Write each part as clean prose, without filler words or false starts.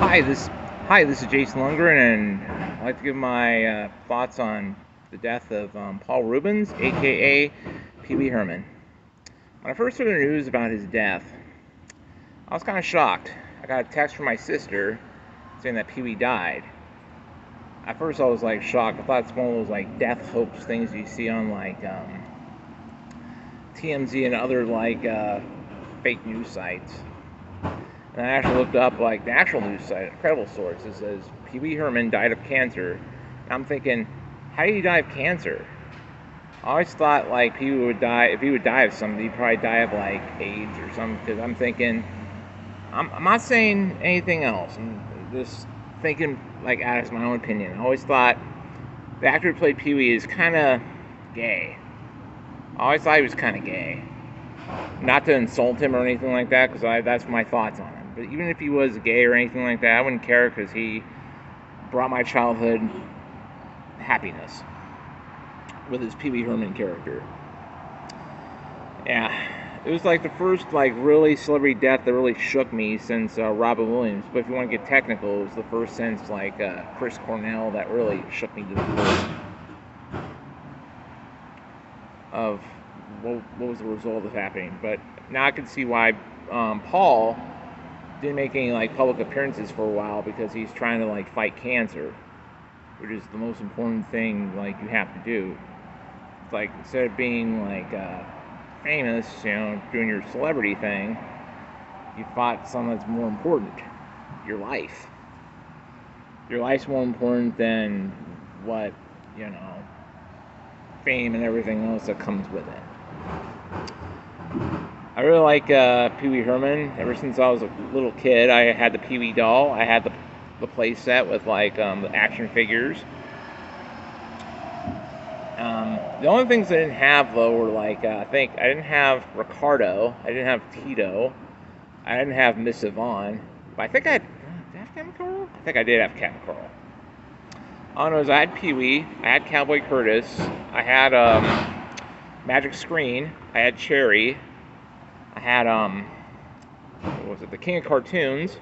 Hi, this is Jason Lundgren, and I'd like to give my thoughts on the death of Paul Reubens, aka Pee-Wee Herman. When I first heard the news about his death, I was kind of shocked. I got a text from my sister saying that Pee-Wee died. At first, I was like shocked. I thought it's one of those like death hoax things you see on like TMZ and other like fake news sites. And I actually looked up like the actual news site, a credible source. It says Pee-Wee Herman died of cancer. And I'm thinking, how did he die of cancer? I always thought like Pee-Wee would die, if he would die of something, he'd probably die of like AIDS or something. Because I'm thinking, I'm not saying anything else. I'm just thinking like as my own opinion. I always thought the actor who played Pee-Wee is kind of gay. I always thought he was kind of gay. Not to insult him or anything like that, because that's my thoughts on him. But even if he was gay or anything like that, I wouldn't care, because he brought my childhood happiness with his Pee-Wee Herman character. Yeah, it was like the first like really celebrity death that really shook me since Robin Williams. But if you want to get technical, it was the first since like Chris Cornell that really shook me to the core of what was the result of happening. But now I can see why Paul didn't make any like public appearances for a while, because he's trying to like fight cancer, which is the most important thing like you have to do. It's like instead of being like famous, doing your celebrity thing, you fought something that's more important, your life. Your life's more important than what, fame and everything else that comes with it. I really like Pee-Wee Herman. Ever since I was a little kid, I had the Pee-Wee doll. I had the play set with like the action figures. The only things I didn't have though were like I think I didn't have Ricardo, I didn't have Tito, I didn't have Miss Yvonne. But I think did I have Captain Coral? I think I did have Captain Coral. All I know is I had Pee-Wee, I had Cowboy Curtis, I had Magic Screen, I had Cherry, I had what was it, the King of Cartoons,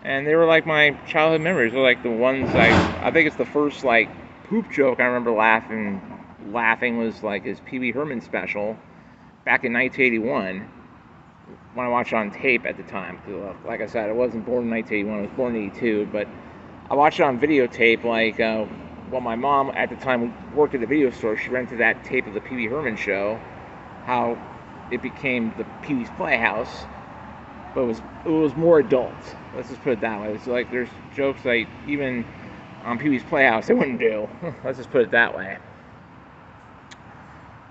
and they were like my childhood memories. They're like the ones I think it's the first like poop joke I remember laughing was like his Pee-Wee Herman special back in 1981 when I watched it on tape at the time. Like I said, I wasn't born in 1981, I was born in 82, but I watched it on videotape. Like well, my mom at the time worked at a video store. She rented that tape of the Pee-Wee Herman show, how it became the Pee-Wee's Playhouse, but it was more adult. Let's just put it that way. It's like there's jokes like even on Pee-Wee's Playhouse they wouldn't do. Let's just put it that way.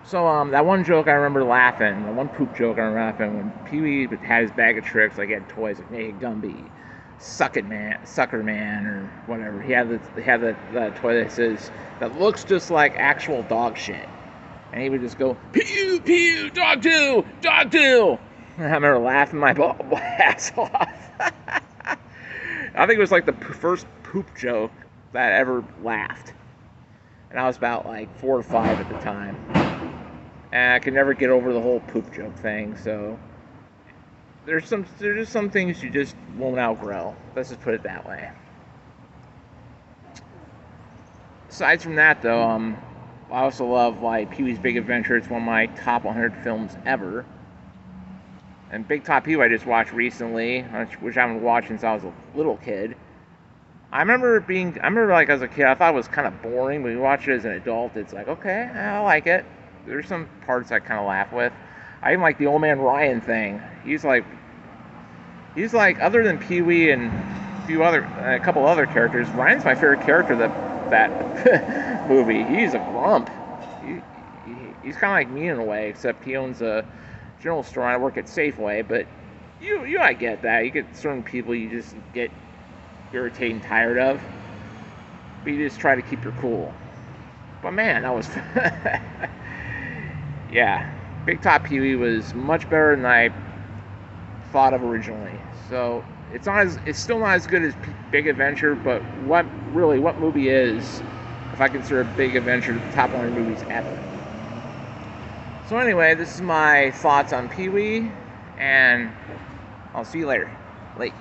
So that one joke I remember laughing, the one poop joke I remember laughing when Pee-Wee had his bag of tricks, like he had toys like Naked Gumby, Sucker Man, or whatever. He had the toy that says that looks just like actual dog shit. And he would just go, pew, pew, dog do, dog do. And I remember laughing my ass off. I think it was like the first poop joke that I ever laughed. And I was about like 4 or 5 at the time. And I could never get over the whole poop joke thing, so there's just some things you just won't outgrow. Let's just put it that way. Aside from that though, I also love like Pee-Wee's Big Adventure. It's one of my top 100 films ever. And Big Top Pee-Wee I just watched recently, which I haven't watched since I was a little kid. I remember like as a kid, I thought it was kind of boring, but when you watch it as an adult, it's like, okay, I like it. There's some parts I kind of laugh with. I even like the Old Man Ryan thing. He's like other than Pee-Wee and a couple other characters, Ryan's my favorite character that movie. He's a grump. He's kind of like me in a way, except he owns a general store and I work at Safeway. But I get that. You get certain people you just get irritated and tired of, but you just try to keep your cool. But man, that was yeah. Big Top Pee-Wee was much better than I thought of originally. So it's still not as good as Big Adventure, but what movie is, if I consider Big Adventure the top 100 movies ever. So anyway, this is my thoughts on Pee-Wee, and I'll see you later. Late.